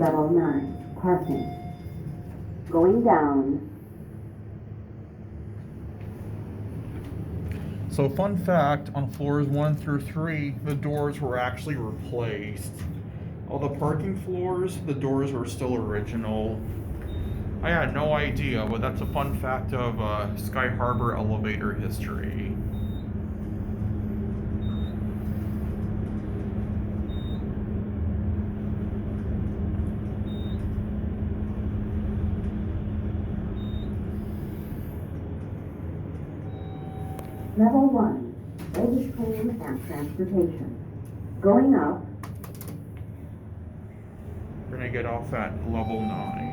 Level 9, parking. Going down. So fun fact, on floors 1 through 3, the doors were actually replaced. All the parking floors, the doors were still original. I had no idea, but that's a fun fact of Sky Harbor elevator history. Level 1, baggage claim and transportation. Going up. We're gonna get off at level 9.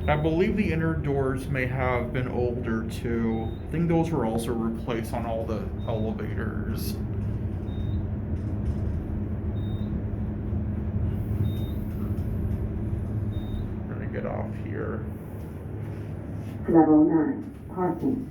I believe the inner doors may have been older too. I think those were also replaced on all the elevators. We're gonna get off here. Level 9, parking.